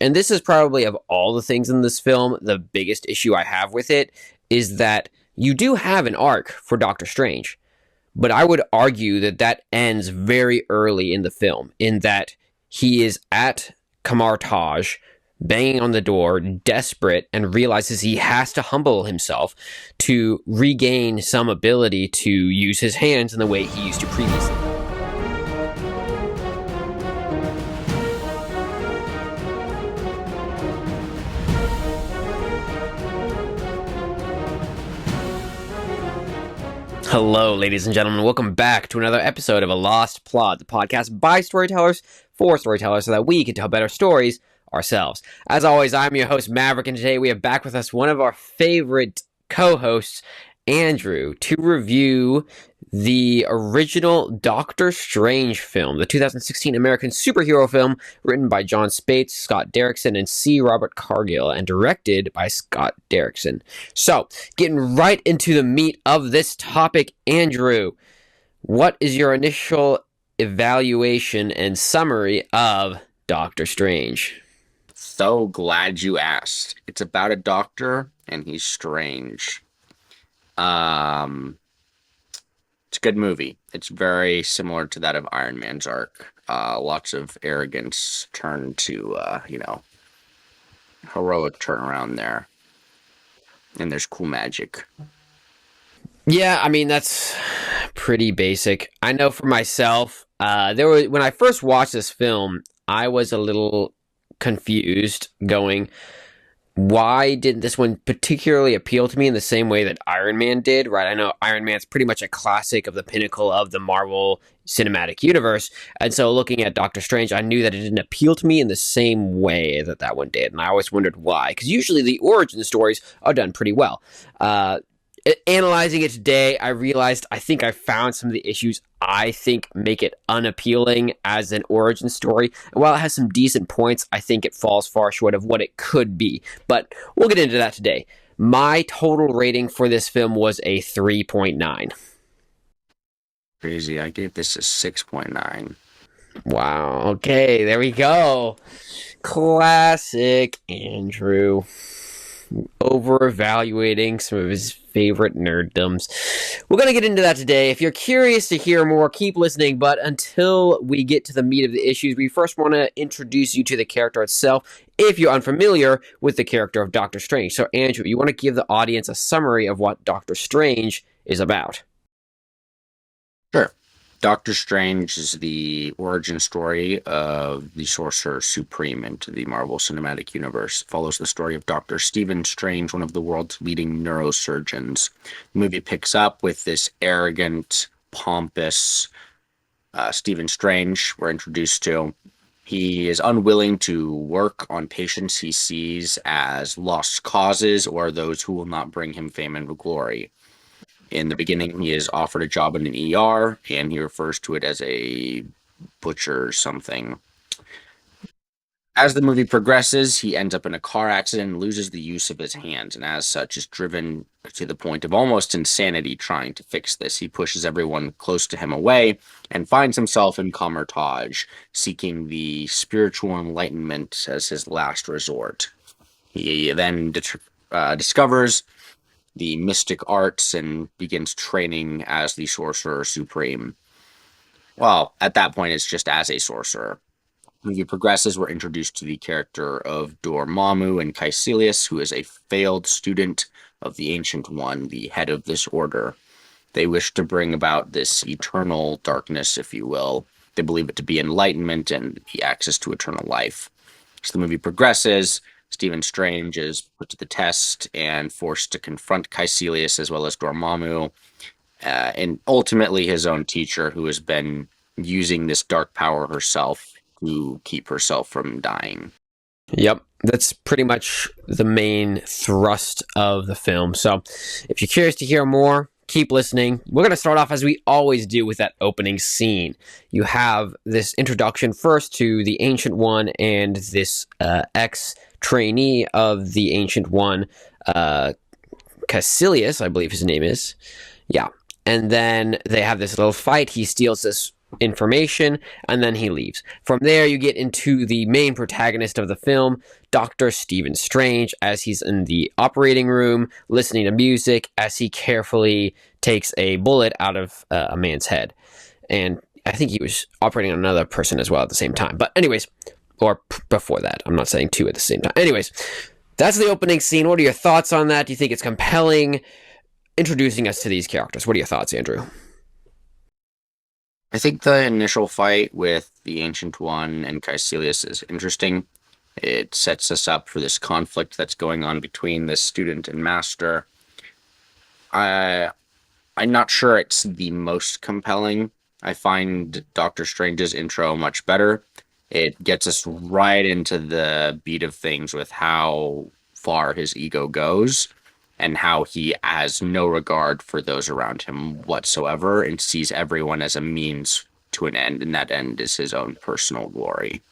and this is probably of all the things in this film, the biggest issue I have with it, is that you do have an arc for Doctor Strange. But I would argue that that ends very early in the film, in that he is at Kamar Taj, banging on the door, desperate, and realizes he has to humble himself to regain some ability to use his hands in the way he used to previously. Hello, ladies and gentlemen. Welcome back to another episode of A Lost Plot, the podcast by storytellers for storytellers so that we can tell better stories ourselves. As always, I'm your host, Maverick, and today we have back with us one of our favorite co-hosts, Andrew, to review the original Doctor Strange film, the 2016 American superhero film written by John Spates, Scott Derrickson, and C. Robert Cargill, and directed by Scott Derrickson. So, getting right into the meat of this topic, Andrew, what is your initial evaluation and summary of Doctor Strange? So glad you asked. It's about a doctor, and he's strange. It's a good movie. It's very similar to that of Iron Man's arc. Lots of arrogance turned to, heroic turnaround there. And there's cool magic. Yeah, I mean, that's pretty basic. I know for myself, when I first watched this film, I was a little confused, going, why didn't this one particularly appeal to me in the same way that Iron Man did, right? I know Iron Man's pretty much a classic of the pinnacle of the Marvel Cinematic Universe, and so looking at Doctor Strange, I knew that it didn't appeal to me in the same way that that one did, and I always wondered why, because usually the origin stories are done pretty well. Analyzing it today, I realized I think I found some of the issues I think make it unappealing as an origin story. And while it has some decent points, I think it falls far short of what it could be. But we'll get into that today. My total rating for this film was a 3.9. Crazy. I gave this a 6.9. Wow. Okay, there we go. Classic Andrew. Over-evaluating some of his favorite nerddoms. We're going to get into that today. If you're curious to hear more, keep listening, but until we get to the meat of the issues, we first want to introduce you to the character itself, if you're unfamiliar with the character of Doctor Strange. So, Andrew, you want to give the audience a summary of what Doctor Strange is about? Sure. Doctor Strange is the origin story of the Sorcerer Supreme into the Marvel Cinematic Universe. It follows the story of Dr. Stephen Strange, one of the world's leading neurosurgeons. The movie picks up with this arrogant, pompous Stephen Strange we're introduced to. He is unwilling to work on patients he sees as lost causes or those who will not bring him fame and glory. In the beginning, he is offered a job in an ER, and he refers to it as a butcher or something. As the movie progresses, he ends up in a car accident and loses the use of his hands, and as such is driven to the point of almost insanity trying to fix this. He pushes everyone close to him away and finds himself in Kamar Taj, seeking the spiritual enlightenment as his last resort. He then discovers the mystic arts and begins training as the Sorcerer Supreme. Well, at that point, it's just as a sorcerer. The movie progresses, we're introduced to the character of Dormammu and Kaecilius, who is a failed student of the Ancient One, the head of this order. They wish to bring about this eternal darkness, if you will. They believe it to be enlightenment and the access to eternal life. So the movie progresses. Stephen Strange is put to the test and forced to confront Kaecilius as well as Dormammu, and ultimately his own teacher, who has been using this dark power herself to keep herself from dying. Yep, that's pretty much the main thrust of the film. So if you're curious to hear more, keep listening. We're going to start off as we always do with that opening scene. You have this introduction first to the Ancient One and this ex-trainee of the Ancient One, Kaecilius, I believe his name is. Yeah. And then they have this little fight. He steals this information, and then he leaves. From there, you get into the main protagonist of the film, Dr. Stephen Strange, as he's in the operating room listening to music as he carefully takes a bullet out of a man's head. And I think he was operating on another person as well at the same time. But anyways, or before that. I'm not saying two at the same time. Anyways, that's the opening scene. What are your thoughts on that? Do you think it's compelling? Introducing us to these characters. What are your thoughts, Andrew? I think the initial fight with the Ancient One and Kaecilius is interesting. It sets us up for this conflict that's going on between the student and master. I I'm not sure it's the most compelling. I find Doctor Strange's intro much better. It gets us right into the beat of things with how far his ego goes and how he has no regard for those around him whatsoever and sees everyone as a means to an end, and that end is his own personal glory.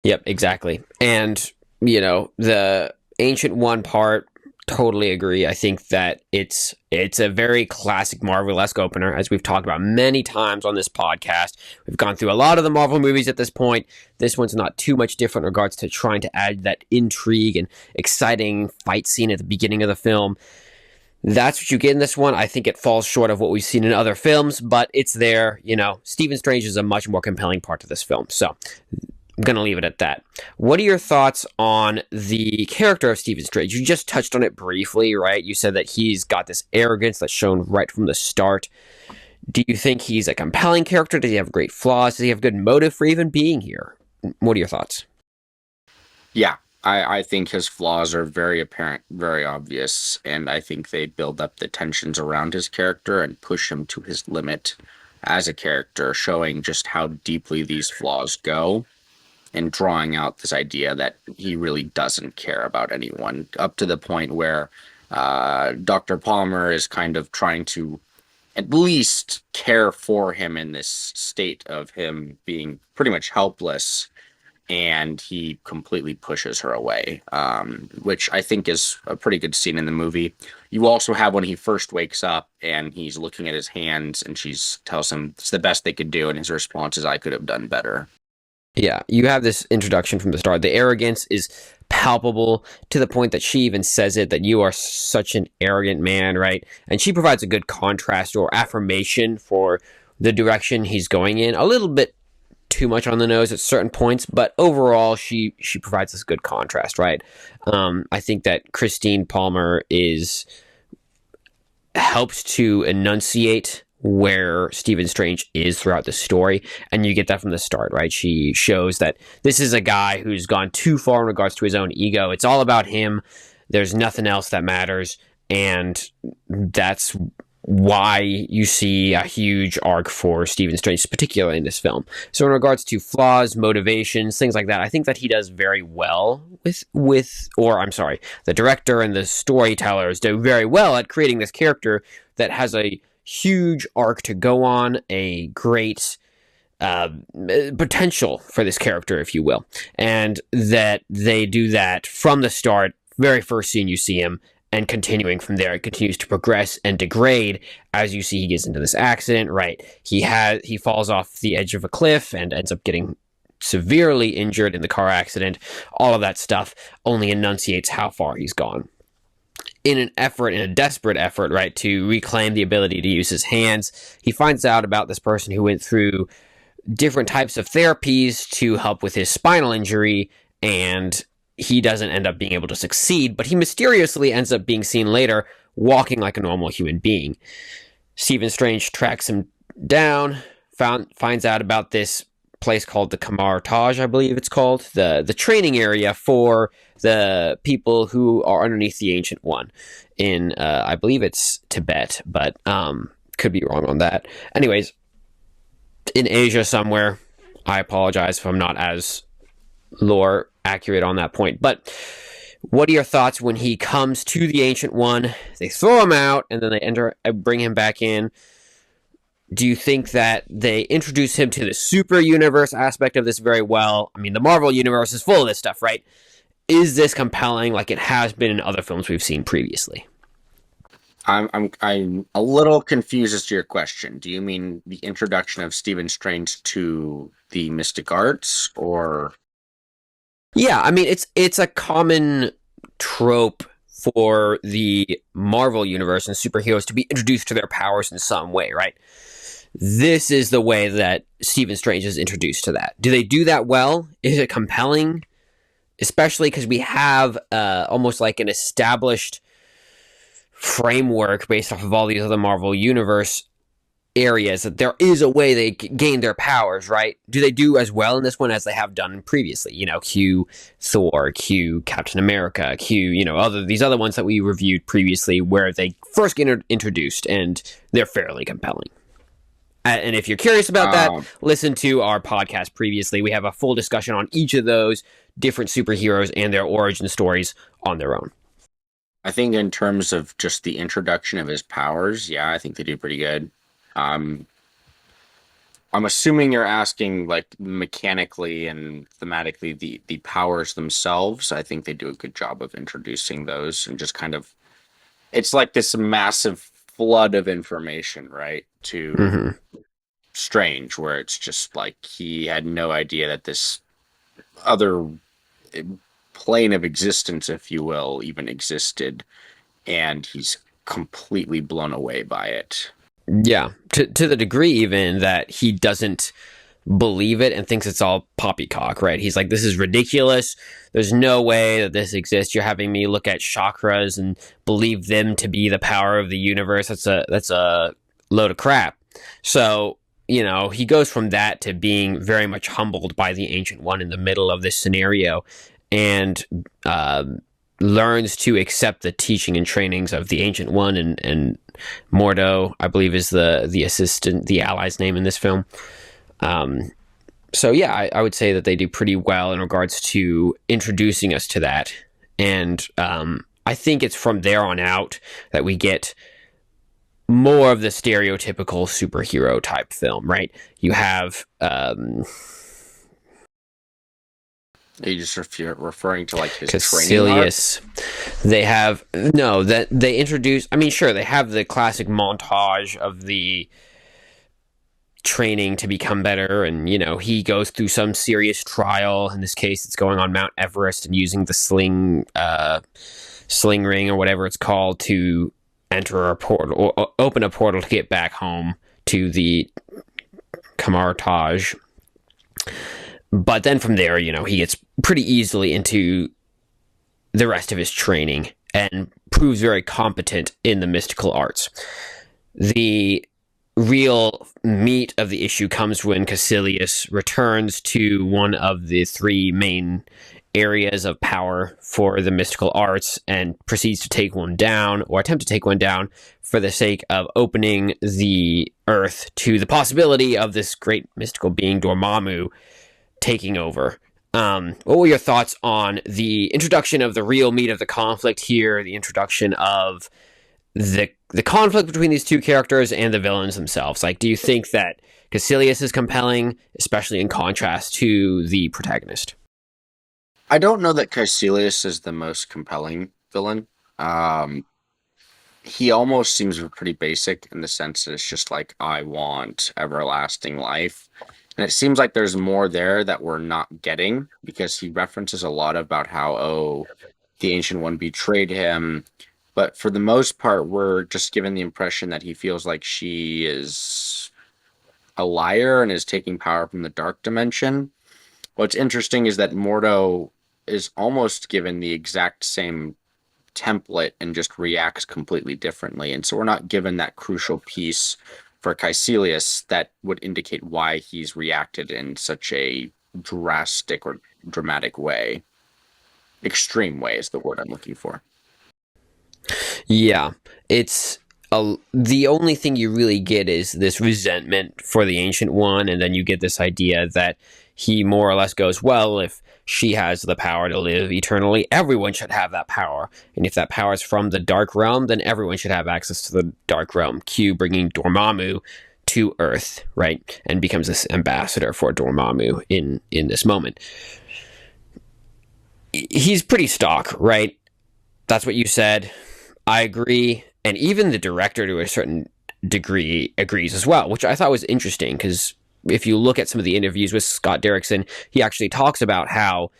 Yep, exactly. And, the Ancient One part, totally agree. I think that it's a very classic Marvel-esque opener, as we've talked about many times on this podcast. We've gone through a lot of the Marvel movies at this point. This one's not too much different in regards to trying to add that intrigue and exciting fight scene at the beginning of the film. That's what you get in this one. I think it falls short of what we've seen in other films, but it's there. Stephen Strange is a much more compelling part to this film. So I'm going to leave it at that. What are your thoughts on the character of Stephen Strange? You just touched on it briefly, right? You said that he's got this arrogance that's shown right from the start. Do you think he's a compelling character? Does he have great flaws? Does he have good motive for even being here? What are your thoughts? Yeah, I think his flaws are very apparent, very obvious, and I think they build up the tensions around his character and push him to his limit as a character, showing just how deeply these flaws go and drawing out this idea that he really doesn't care about anyone, up to the point where Dr. Palmer is kind of trying to at least care for him in this state of him being pretty much helpless, and he completely pushes her away, which I think is a pretty good scene in the movie. You also have when he first wakes up and he's looking at his hands and she tells him it's the best they could do, and his response is, I could have done better. Yeah, you have this introduction from the start. The arrogance is palpable to the point that she even says it, that you are such an arrogant man, right? And she provides a good contrast or affirmation for the direction he's going in. A little bit too much on the nose at certain points, but overall she provides this good contrast, right? I think that Christine Palmer helps to enunciate where Stephen Strange is throughout the story, and you get that from the start, right? She shows that this is a guy who's gone too far in regards to his own ego. It's all about him. There's nothing else that matters, and that's why you see a huge arc for Stephen Strange, particularly in this film. So in regards to flaws, motivations, things like that, I think that he does very well the director and the storytellers do very well at creating this character that has a huge arc to go on, a great potential for this character, if you will, and that they do that from the start. Very first scene you see him, and continuing from there, it continues to progress and degrade as you see he gets into this accident, right? He falls off the edge of a cliff and ends up getting severely injured in the car accident. All of that stuff only enunciates how far he's gone. In a desperate effort, right, to reclaim the ability to use his hands, he finds out about this person who went through different types of therapies to help with his spinal injury, and he doesn't end up being able to succeed, but he mysteriously ends up being seen later walking like a normal human being. Stephen Strange tracks him down, finds out about this place called the Kamartage, I believe it's called, the training area for the people who are underneath the Ancient One in, I believe it's Tibet, but could be wrong on that. Anyways, in Asia somewhere. I apologize if I'm not as lore accurate on that point. But what are your thoughts when he comes to the Ancient One? They throw him out, and then they bring him back in. Do you think that they introduce him to the super universe aspect of this very well? I mean, the Marvel universe is full of this stuff, right? Is this compelling like it has been in other films we've seen previously? I'm a little confused as to your question. Do you mean the introduction of Stephen Strange to the mystic arts, or Yeah, I mean it's a common trope for the Marvel universe and superheroes to be introduced to their powers in some way, right? This is the way that Stephen Strange is introduced to that. Do they do that well? Is it compelling? Especially because we have almost like an established framework based off of all these other Marvel universe areas that there is a way they gain their powers, right? Do they do as well in this one as they have done previously? You know, Q Thor, Q Captain America, Q, you know, these other ones that we reviewed previously where they first get introduced and they're fairly compelling. And if you're curious about that, um, listen to our podcast previously. We have a full discussion on each of those different superheroes and their origin stories on their own. I think in terms of just the introduction of his powers, yeah, I think they do pretty good. Um, I'm assuming you're asking like mechanically and thematically the powers themselves. I think they do a good job of introducing those and just kind of it's like this massive flood of information, right? To Mm-hmm. Strange, where it's just like he had no idea that this other eh, plane of existence, if you will, even existed, and he's completely blown away by it. Yeah, to the degree even that he doesn't believe it and thinks it's all poppycock, right? He's like, this is ridiculous. There's no way that this exists. You're having me look at chakras and believe them to be the power of the universe. That's a load of crap. So, you know, he goes from that to being very much humbled by the Ancient One in the middle of this scenario and uh, learns to accept the teaching and trainings of the Ancient One and Mordo, I believe, is the assistant, the ally's name in this film. Um, so yeah, I would say that they do pretty well in regards to introducing us to that, and I think it's from there on out that we get more of the stereotypical superhero type film, right? You have Are you just referring to like his training arc? Caecilius. They have no that they introduce. I mean, sure, they have the classic montage of the training to become better, and you know he goes through some serious trial. In this case, it's going on Mount Everest and using the sling ring or whatever it's called to enter a portal or open a portal to get back home to the Camartage. But then from there, you know, he gets pretty easily into the rest of his training and proves very competent in the mystical arts. The real meat of the issue comes when Caecilius returns to one of the three main areas of power for the mystical arts and proceeds to take one down or attempt to take one down for the sake of opening the earth to the possibility of this great mystical being Dormammu taking over. What were your thoughts on the introduction of the real meat of the conflict here, the introduction of the conflict between these two characters and the villains themselves? Like, do you think that Caecilius is compelling, especially in contrast to the protagonist? I don't know that Caecilius is the most compelling villain. Um, he almost seems pretty basic in the sense that it's just like, I want everlasting life. And it seems like there's more there that we're not getting because he references a lot about how, oh, the Ancient One betrayed him. But for the most part, we're just given the impression that he feels like she is a liar and is taking power from the dark dimension. What's interesting is that Mordo is almost given the exact same template and just reacts completely differently. And so we're not given that crucial piece for Caecilius that would indicate why he's reacted in such a drastic or dramatic way. Extreme way is the word I'm looking for. Yeah, it's the only thing you really get is this resentment for the Ancient One, and then you get this idea that he more or less goes, well, if she has the power to live eternally, everyone should have that power. And if that power is from the Dark Realm, then everyone should have access to the Dark Realm. Q bringing Dormammu to Earth, right? And becomes this ambassador for Dormammu in this moment. He's pretty stock, right? That's what you said. I agree. and even the director to a certain degree agrees as well, which I thought was interesting because if you look at some of the interviews with Scott Derrickson, he actually talks about how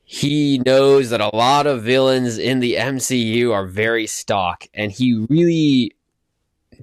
he knows that a lot of villains in the MCU are very stock, and he really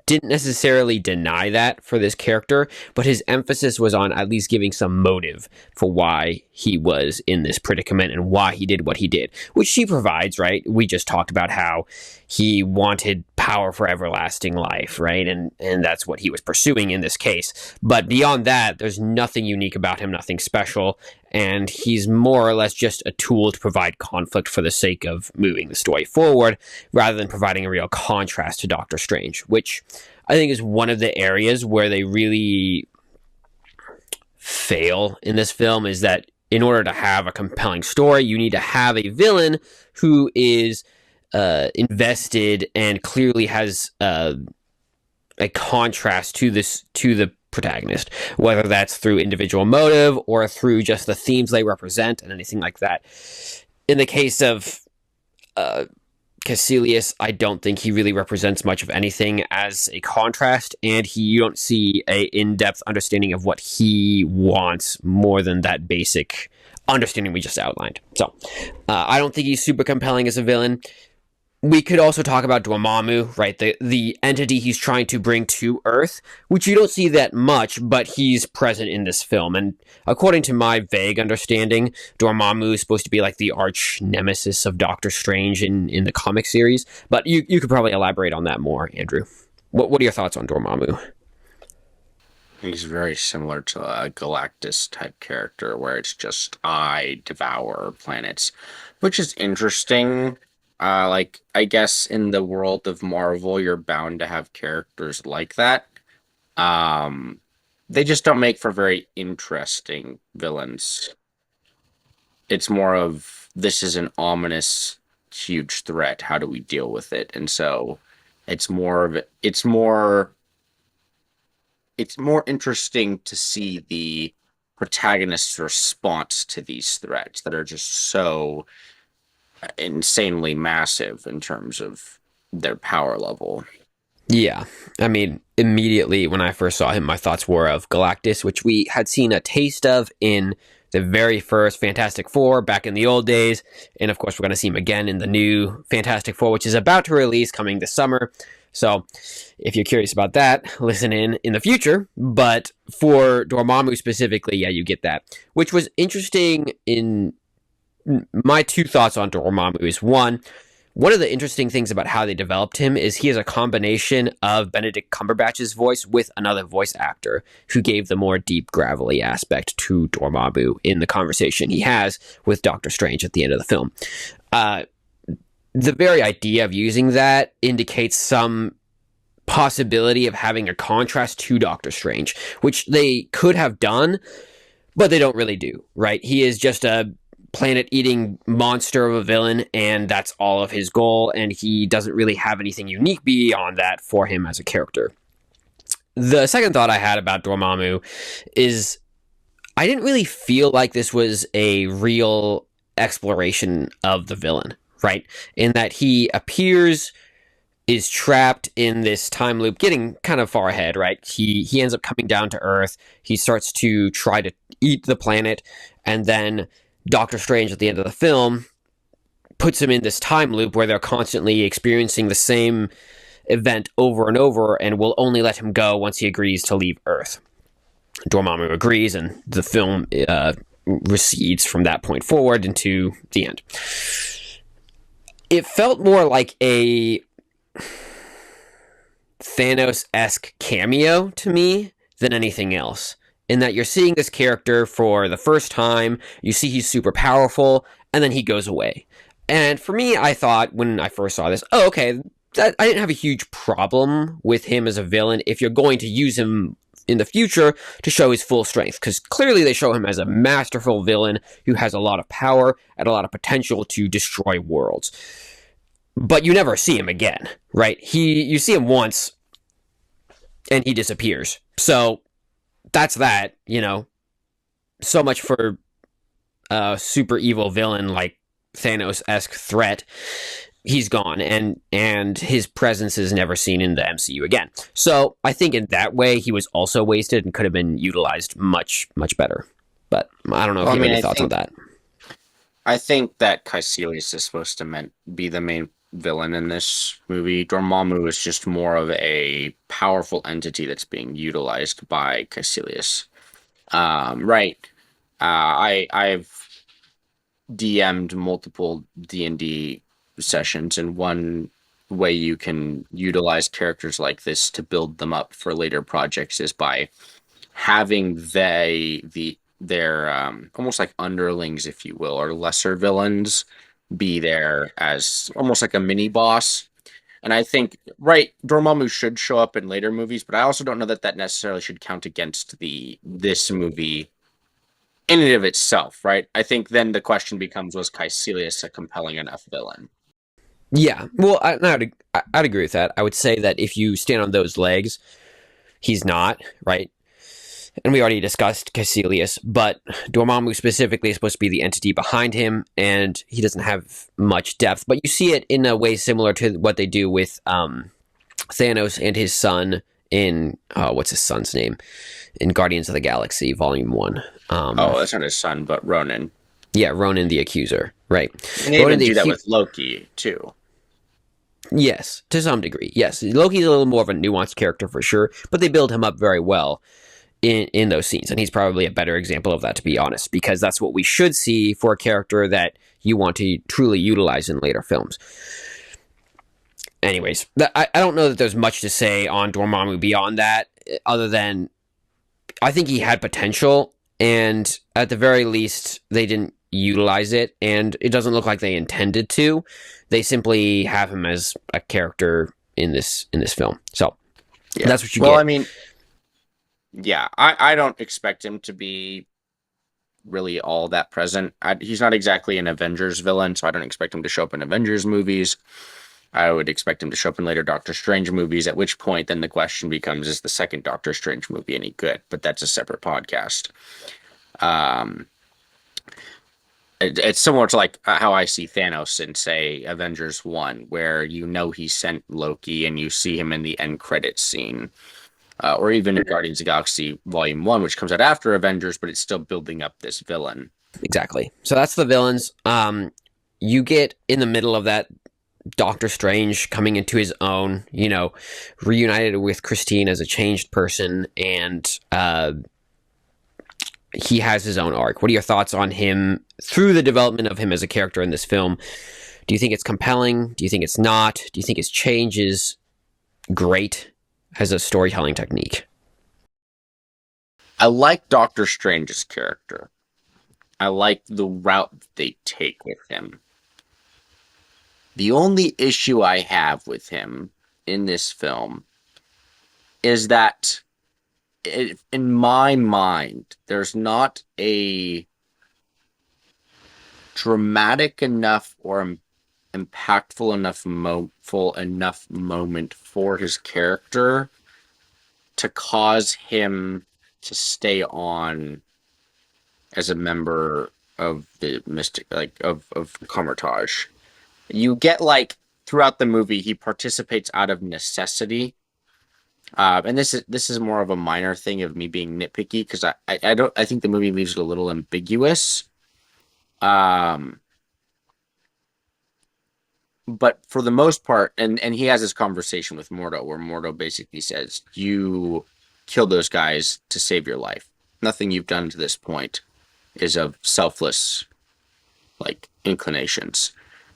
didn't necessarily deny that for this character, but his emphasis was on at least giving some motive for why he was in this predicament and why he did what he did, which she provides, right? We just talked about how he wanted power for everlasting life, right? And that's what he was pursuing in this case. But beyond that, there's nothing unique about him, nothing special, and he's more or less just a tool to provide conflict for the sake of moving the story forward, rather than providing a real contrast to Doctor Strange, which I think is one of the areas where they really fail in this film, is that in order to have a compelling story, you need to have a villain who is invested and clearly has a contrast to the protagonist, whether that's through individual motive or through just the themes they represent and anything like that. In the case of Kaecilius, I don't think he really represents much of anything as a contrast, and you don't see a in-depth understanding of what he wants more than that basic understanding we just outlined. So I don't think he's super compelling as a villain. We could also talk about Dormammu, right? The entity he's trying to bring to Earth, which you don't see that much, but he's present in this film. And according to my vague understanding, Dormammu is supposed to be like the arch nemesis of Doctor Strange in the comic series. But you could probably elaborate on that more, Andrew. What are your thoughts on Dormammu? He's very similar to a Galactus type character where it's just I devour planets, which is interesting. Like, I guess in the world of Marvel, you're bound to have characters like that. Um, they just don't make for very interesting villains. It's more of this is an ominous, huge threat. How do we deal with it? And so it's more interesting to see the protagonist's response to these threats that are just so insanely massive in terms of their power level. Yeah, I mean, immediately when I first saw him, my thoughts were of Galactus, which we had seen a taste of in the very first Fantastic Four back in the old days. And of course, we're going to see him again in the new Fantastic Four, which is about to release coming this summer. So if you're curious about that, listen in the future. But for Dormammu specifically, yeah, you get that. Which was interesting in my two thoughts on Dormammu is one of the interesting things about how they developed him is he has a combination of Benedict Cumberbatch's voice with another voice actor who gave the more deep, gravelly aspect to Dormammu in the conversation he has with Doctor Strange at the end of the film. The very idea of using that indicates some possibility of having a contrast to Doctor Strange, which they could have done, but they don't really do, right? He is just a planet-eating monster of a villain, and that's all of his goal, and he doesn't really have anything unique beyond that for him as a character. The second thought I had about Dormammu is I didn't really feel like this was a real exploration of the villain, right? In that he appears, is trapped in this time loop, getting kind of far ahead, right? He ends up coming down to Earth, he starts to try to eat the planet, and then Doctor Strange at the end of the film puts him in this time loop where they're constantly experiencing the same event over and over and will only let him go once he agrees to leave Earth. Dormammu agrees, and the film recedes from that point forward into the end. It felt more like a Thanos-esque cameo to me than anything else, in that you're seeing this character for the first time, you see he's super powerful, and then he goes away. And for me, I thought when I first saw this, oh, okay, I didn't have a huge problem with him as a villain if you're going to use him in the future to show his full strength, because clearly they show him as a masterful villain who has a lot of power and a lot of potential to destroy worlds. But you never see him again, right? You see him once, and he disappears. So that's that, so much for a super evil villain like Thanos-esque threat. he's gone, and his presence is never seen in the MCU again. So I think in that way he was also wasted and could have been utilized much better. But I don't know if Well, I you have mean, any I thoughts on think that. I think that Kaecilius is supposed to be the main villain in this movie. Dormammu is just more of a powerful entity that's being utilized by Kaecilius. Right. I've DM'd multiple D&D sessions, and one way you can utilize characters like this to build them up for later projects is by having their almost like underlings, if you will, or lesser villains be there as almost like a mini boss. And I think, right, Dormammu should show up in later movies, but I also don't know that that necessarily should count against this movie in and of itself, right? I think then the question becomes, was Caecilius a compelling enough villain? Yeah, well, I'd agree with that. I would say that if you stand on those legs, he's not, right? And we already discussed Caecilius, but Dormammu specifically is supposed to be the entity behind him, and he doesn't have much depth. But you see it in a way similar to what they do with Thanos and his son in what's his son's name in Guardians of the Galaxy Volume One. Oh, that's not his son, but Ronan. Yeah, Ronan the Accuser, right? And they Ronan even the do that with Loki too. Yes, to some degree. Yes, Loki's a little more of a nuanced character for sure, but they build him up very well in those scenes, and he's probably a better example of that, to be honest, because that's what we should see for a character that you want to truly utilize in later films. Anyways, I don't know that there's much to say on Dormammu beyond that, other than I think he had potential, and at the very least, they didn't utilize it, and it doesn't look like they intended to. They simply have him as a character in this film. So Yeah. that's what you Well, get. I mean, yeah, I don't expect him to be really all that present. He's not exactly an Avengers villain, so I don't expect him to show up in Avengers movies. I would expect him to show up in later Doctor Strange movies, at which point then the question becomes, is the second Doctor Strange movie any good? But that's a separate podcast. Um, it's similar to like how I see Thanos in, say, Avengers 1, where you know he sent Loki and you see him in the end credits scene. Or even in Guardians of the Galaxy Volume 1, which comes out after Avengers, but it's still building up this villain. Exactly. So that's the villains. You get in the middle of that Doctor Strange coming into his own, reunited with Christine as a changed person, and he has his own arc. What are your thoughts on him through the development of him as a character in this film? Do you think it's compelling? Do you think it's not? Do you think his change is great as a storytelling technique? I like Doctor Strange's character. I like the route they take with him. The only issue I have with him in this film is that in my mind, there's not a dramatic enough or impactful enough moment for his character to cause him to stay on as a member of the mystic, like of Comertage. You get like throughout the movie he participates out of necessity. And this is more of a minor thing of me being nitpicky, because I think the movie leaves it a little ambiguous. But for the most part, and he has this conversation with Mordo, where Mordo basically says, "You killed those guys to save your life. Nothing you've done to this point is of selfless, like, inclinations.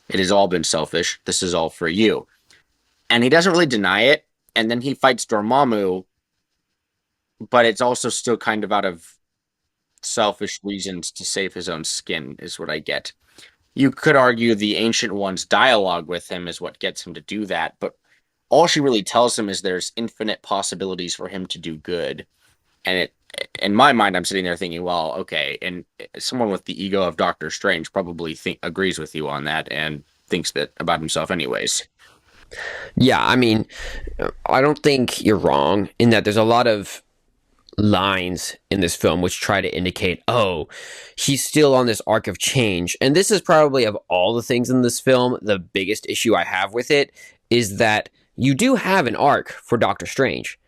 It has all been selfish. This is all for you." And he doesn't really deny it. And then he fights Dormammu, but it's also still kind of out of selfish reasons to save his own skin, is what I get. You could argue the Ancient One's dialogue with him is what gets him to do that, but all she really tells him is there's infinite possibilities for him to do good. And in my mind, I'm sitting there thinking, well, okay, and someone with the ego of Doctor Strange probably agrees with you on that and thinks that about himself anyways. Yeah, I mean, I don't think you're wrong in that there's a lot of lines in this film which try to indicate, oh, he's still on this arc of change. And this is probably, of all the things in this film, the biggest issue I have with it is that you do have an arc for Doctor Strange.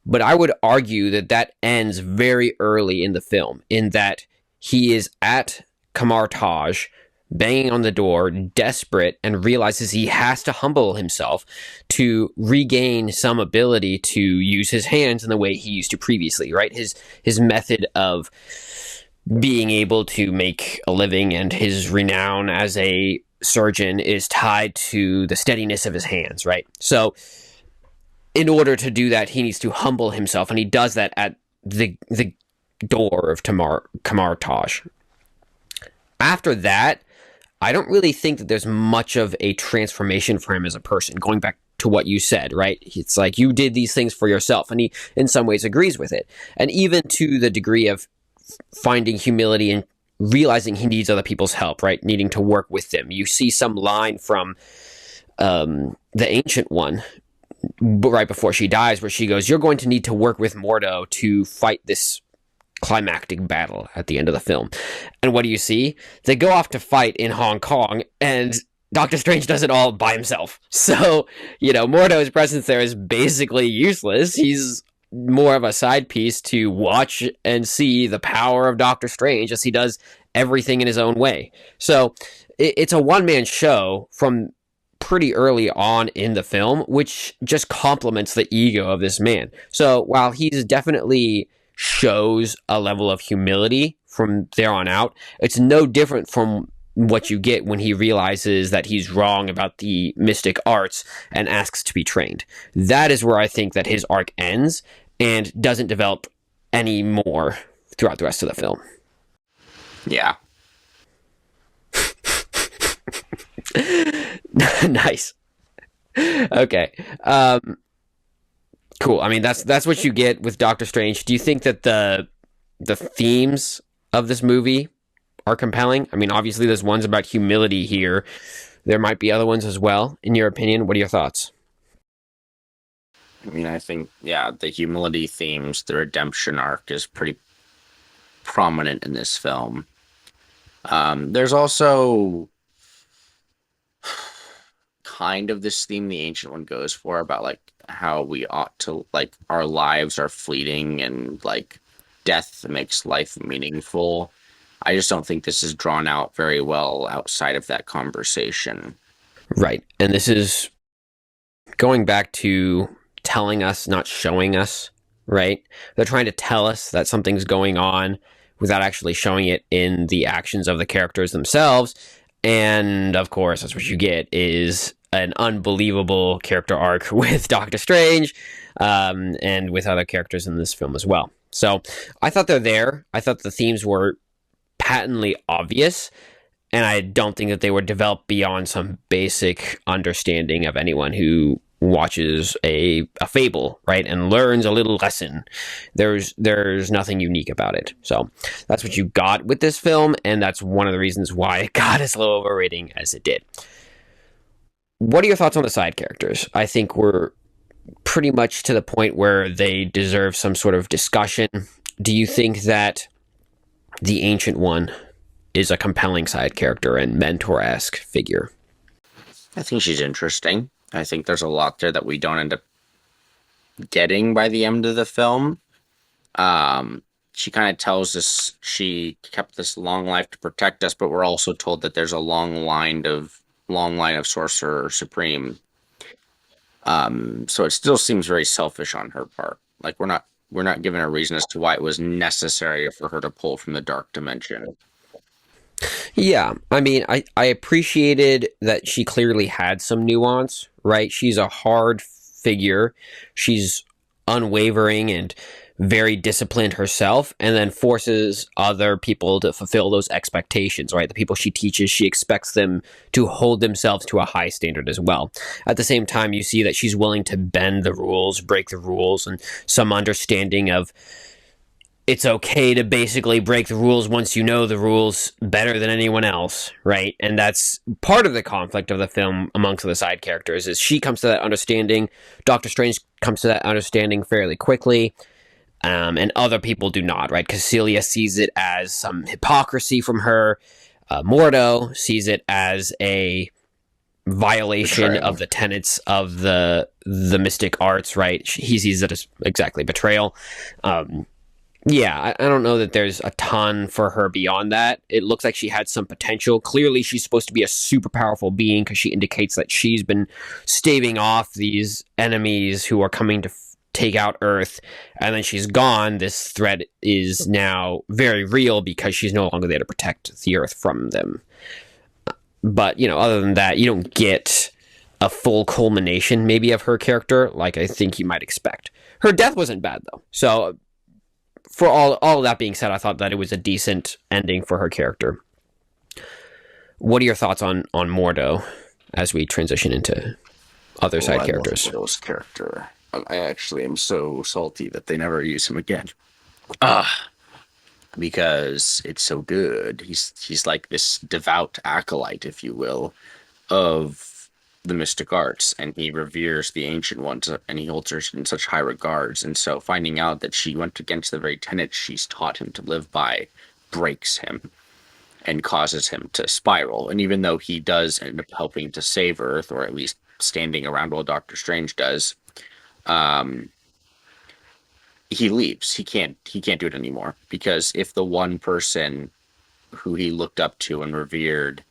But I would argue that that ends very early in the film, in that he is at Kamar Taj, banging on the door, desperate, and realizes he has to humble himself to regain some ability to use his hands in the way he used to previously, right? His method of being able to make a living and his renown as a surgeon is tied to the steadiness of his hands, right? So in order to do that, he needs to humble himself, and he does that at the door of Kamar Taj. After that, I don't really think that there's much of a transformation for him as a person, going back to what you said, right? It's like, you did these things for yourself, and he in some ways agrees with it. And even to the degree of finding humility and realizing he needs other people's help, right? Needing to work with them. You see some line from the Ancient One right before she dies where she goes, you're going to need to work with Mordo to fight this climactic battle at the end of the film. And what do you see? They go off to fight in Hong Kong, and Doctor Strange does it all by himself. So, Mordo's presence there is basically useless. He's more of a side piece to watch and see the power of Doctor Strange as he does everything in his own way. So it's a one-man show from pretty early on in the film, which just complements the ego of this man. So while he's definitely shows a level of humility from there on out, it's no different from what you get when he realizes that he's wrong about the mystic arts and asks to be trained. That is where I think that his arc ends and doesn't develop any more throughout the rest of the film. Yeah. Nice. Okay. Cool. I mean, that's what you get with Doctor Strange. Do you think that the themes of this movie are compelling? I mean, obviously there's ones about humility here. There might be other ones as well. In your opinion, what are your thoughts? I mean, I think, the humility themes, the redemption arc is pretty prominent in this film. There's also kind of this theme the Ancient One goes for about, like, how we ought to, like, our lives are fleeting and, like, death makes life meaningful. I just don't think this is drawn out very well outside of that conversation. Right. And this is going back to telling us, not showing us, right? They're trying to tell us that something's going on without actually showing it in the actions of the characters themselves. And of course, that's what you get is an unbelievable character arc with Doctor Strange, and with other characters in this film as well. So I thought they're there. I thought the themes were patently obvious, and I don't think that they were developed beyond some basic understanding of anyone who watches a fable, right, and learns a little lesson. There's nothing unique about it. So that's what you got with this film, and that's one of the reasons why it got as low of a rating as it did. What are your thoughts on the side characters? I think we're pretty much to the point where they deserve some sort of discussion. Do you think that the Ancient One is a compelling side character and mentor-esque figure? I think she's interesting. I think there's a lot there that we don't end up getting by the end of the film. She kind of tells us she kept this long life to protect us, but we're also told that there's a long line of Sorcerer Supreme. So it still seems very selfish on her part. Like we're not given a reason as to why it was necessary for her to pull from the dark dimension. Yeah, I mean, I appreciated that she clearly had some nuance, right? She's a hard figure. She's unwavering and very disciplined herself, and then forces other people to fulfill those expectations, right? The people she teaches, she expects them to hold themselves to a high standard as well. At the same time, you see that she's willing to bend the rules, break the rules, and some understanding of it's okay to basically break the rules once you know the rules better than anyone else, right? And that's part of the conflict of the film amongst the side characters, is she comes to that understanding. Doctor Strange comes to that understanding fairly quickly. and other people do not, right? Kaecilius sees it as some hypocrisy from her. Mordo sees it as a violation Betrayal. of the tenets of the mystic arts, right? He sees it as exactly betrayal. I don't know that there's a ton for her beyond that. It looks like she had some potential. Clearly, she's supposed to be a super powerful being because she indicates that she's been staving off these enemies who are coming to take out Earth, and then she's gone. This threat is now very real because she's no longer there to protect the Earth from them. But, other than that, you don't get a full culmination, maybe, of her character like I think you might expect. Her death wasn't bad, though. So, for all of that being said, I thought that it was a decent ending for her character. What are your thoughts on Mordo as we transition into other side characters? I love Mordo's character. I actually am so salty that they never use him again. Because it's so good. He's like this devout acolyte, if you will, of the mystic arts, and he reveres the ancient ones, and he holds her in such high regards. And so finding out that she went against the very tenets she's taught him to live by breaks him and causes him to spiral. And even though he does end up helping to save Earth, or at least standing around while Doctor Strange does, he leaves. He can't do it anymore, because if the one person who he looked up to and revered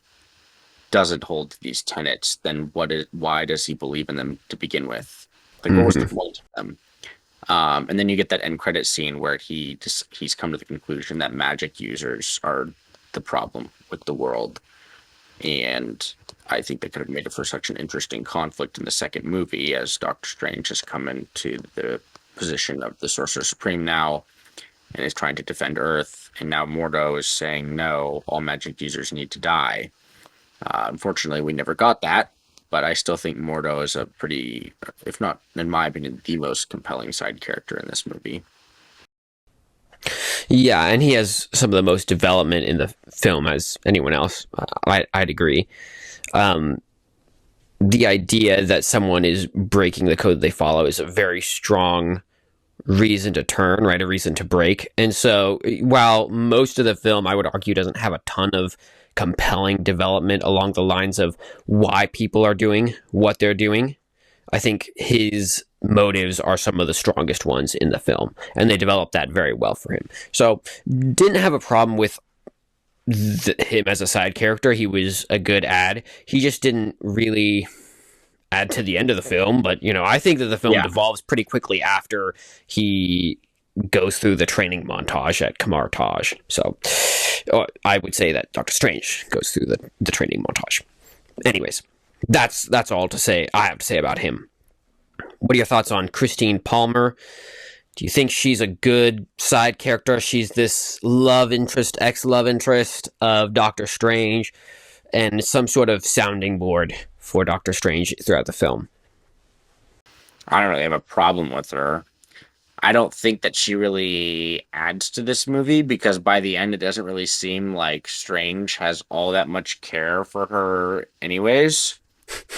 doesn't hold to these tenets, then why does he believe in them to begin with? Like, what was the point of them? And then you get that end credit scene where he's come to the conclusion that magic users are the problem with the world. And I think they could have made it for such an interesting conflict in the second movie, as Doctor Strange has come into the position of the Sorcerer Supreme now and is trying to defend Earth. And now Mordo is saying, no, all magic users need to die. Unfortunately, we never got that, but I still think Mordo is a pretty, if not, in my opinion, the most compelling side character in this movie. Yeah, and he has some of the most development in the film as anyone else. I'd agree. The idea that someone is breaking the code they follow is a very strong reason to turn, right? A reason to break. And so while most of the film, I would argue, doesn't have a ton of compelling development along the lines of why people are doing what they're doing, I think his motives are some of the strongest ones in the film, and they developed that very well for him. So didn't have a problem with him as a side character. He was a good add. He just didn't really add to the end of the film, but I think that the film devolves pretty quickly after he goes through the training montage at Kamar Taj. So I would say that Doctor Strange goes through the training montage. Anyways, that's all I have to say about him. What are your thoughts on Christine Palmer? Do you think she's a good side character? She's this ex-love interest of Doctor Strange, and some sort of sounding board for Doctor Strange throughout the film. I don't really have a problem with her. I don't think that she really adds to this movie, because by the end it doesn't really seem like Strange has all that much care for her anyways.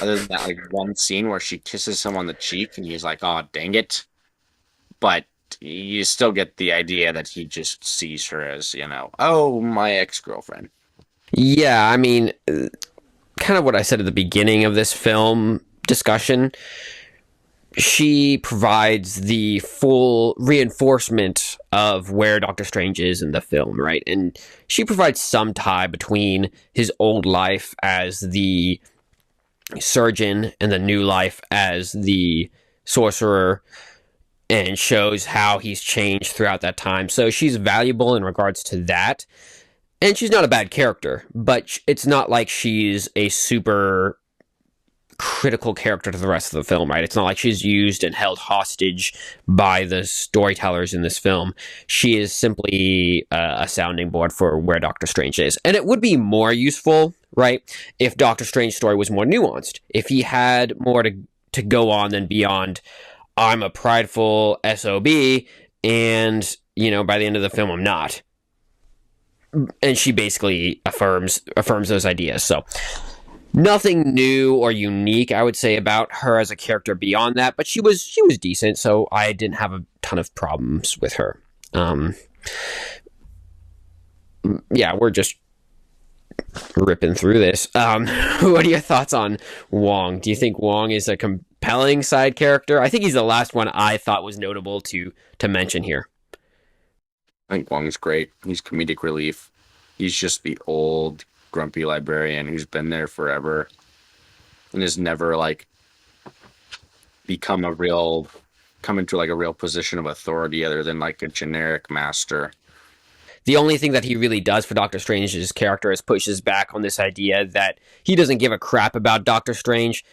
Other than that one scene where she kisses him on the cheek and he's like, oh, dang it. But you still get the idea that he just sees her as, oh, my ex-girlfriend. Yeah, I mean, kind of what I said at the beginning of this film discussion. She provides the full reinforcement of where Doctor Strange is in the film, right? And she provides some tie between his old life as the surgeon and the new life as the sorcerer, and shows how he's changed throughout that time. So she's valuable in regards to that. And she's not a bad character, but it's not like she's a super critical character to the rest of the film, right? It's not like she's used and held hostage by the storytellers in this film. She is simply a sounding board for where Doctor Strange is. And it would be more useful, right, if Doctor Strange's story was more nuanced. If he had more to go on than beyond, I'm a prideful SOB, and, by the end of the film, I'm not. And she basically affirms those ideas. So Nothing new or unique, I would say, about her as a character beyond that, but she was decent, so I didn't have a ton of problems with her. Yeah, we're just ripping through this. What are your thoughts on Wong? Do you think Wong is a compelling side character? I think he's the last one I thought was notable to mention here. I think Wong's great. He's comedic relief. He's just the old grumpy librarian who's been there forever and has never like come into like a real position of authority other than like a generic master. The only thing that he really does for Doctor Strange's character is pushes back on this idea that he doesn't give a crap about Doctor Strange.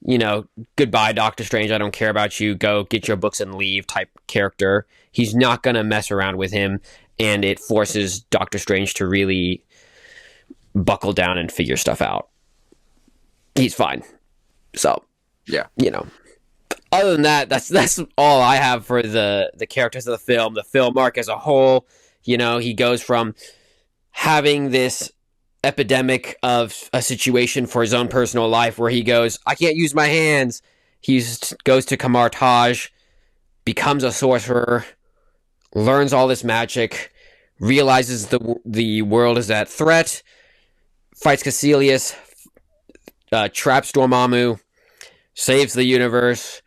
You know, goodbye, Doctor Strange. I don't care about you. Go get your books and leave type character. He's not going to mess around with him, and it forces Doctor Strange to really buckle down and figure stuff out. He's fine. So, Yeah. you know, other than that, that's all I have for the characters of the film arc as a whole. You know, he goes from having this epidemic of a situation for his own personal life where he goes, I can't use my hands. He goes to Kamar Taj, becomes a sorcerer, learns all this magic, realizes the world is at threat, fights Kaecilius, traps Dormammu, saves the universe,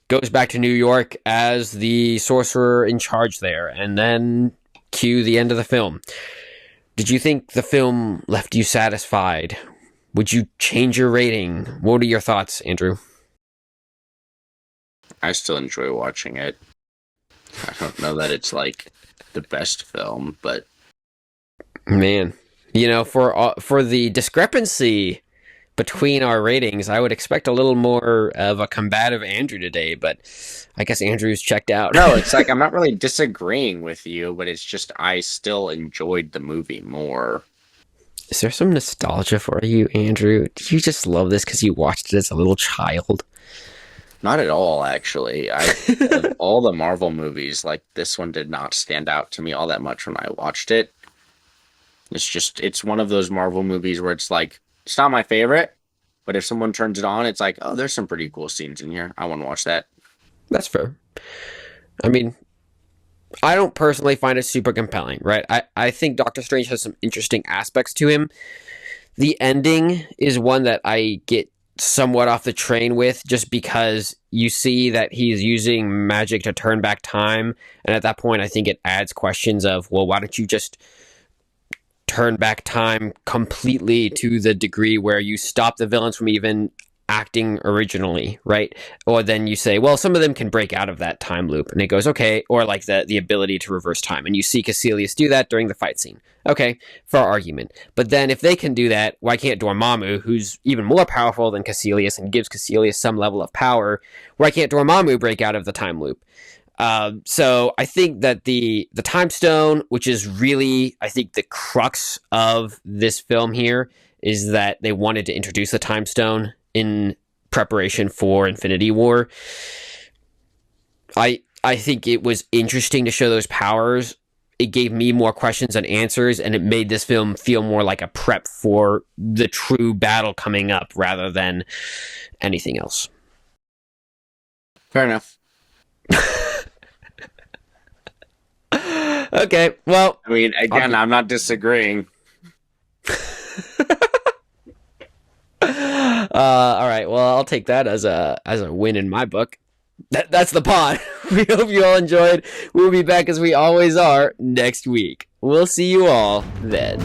goes back to New York as the sorcerer in charge there, and then cue the end of the film. Did you think the film left you satisfied? Would you change your rating? What are your thoughts, Andrew? I still enjoy watching it. I don't know that it's like the best film, but Man, you know, for the discrepancy between our ratings, I would expect a little more of a combative Andrew today, but I guess Andrew's checked out. no, it's like I'm not really disagreeing with you, but it's just I still enjoyed the movie more. Is there some nostalgia for you, Andrew? Did you just love this because you watched it as a little child? Not at all, actually. Of all the Marvel movies, like this one did not stand out to me all that much when I watched it. It's one of those Marvel movies where it's like, it's not my favorite, but if someone turns it on, it's like, oh, there's some pretty cool scenes in here. I want to watch that. That's fair. I mean, I don't personally find it super compelling, right? I think Doctor Strange has some interesting aspects to him. The ending is one that I get somewhat off the train with, just because you see that he's using magic to turn back time. And at that point, I think it adds questions of, well, why don't you just turn back time completely to the degree where you stop the villains from even acting originally, right? Or then you say, well, some of them can break out of that time loop, and it goes, okay, or like the ability to reverse time, and you see Kaecilius do that during the fight scene. Okay, for our argument. But then if they can do that, why can't Dormammu, who's even more powerful than Kaecilius and gives Kaecilius some level of power, why can't Dormammu break out of the time loop? So I think that the time stone, which is really, I think, the crux of this film here, is that they wanted to introduce the time stone in preparation for Infinity War. I think it was interesting to show those powers. It gave me more questions than answers, and it made this film feel more like a prep for the true battle coming up rather than anything else. Fair enough. Okay, well, I mean, again, I'm not disagreeing. All right, well, I'll take that as a win in my book. That's the pod. We hope you all enjoyed. We'll be back as we always are next week. We'll see you all then.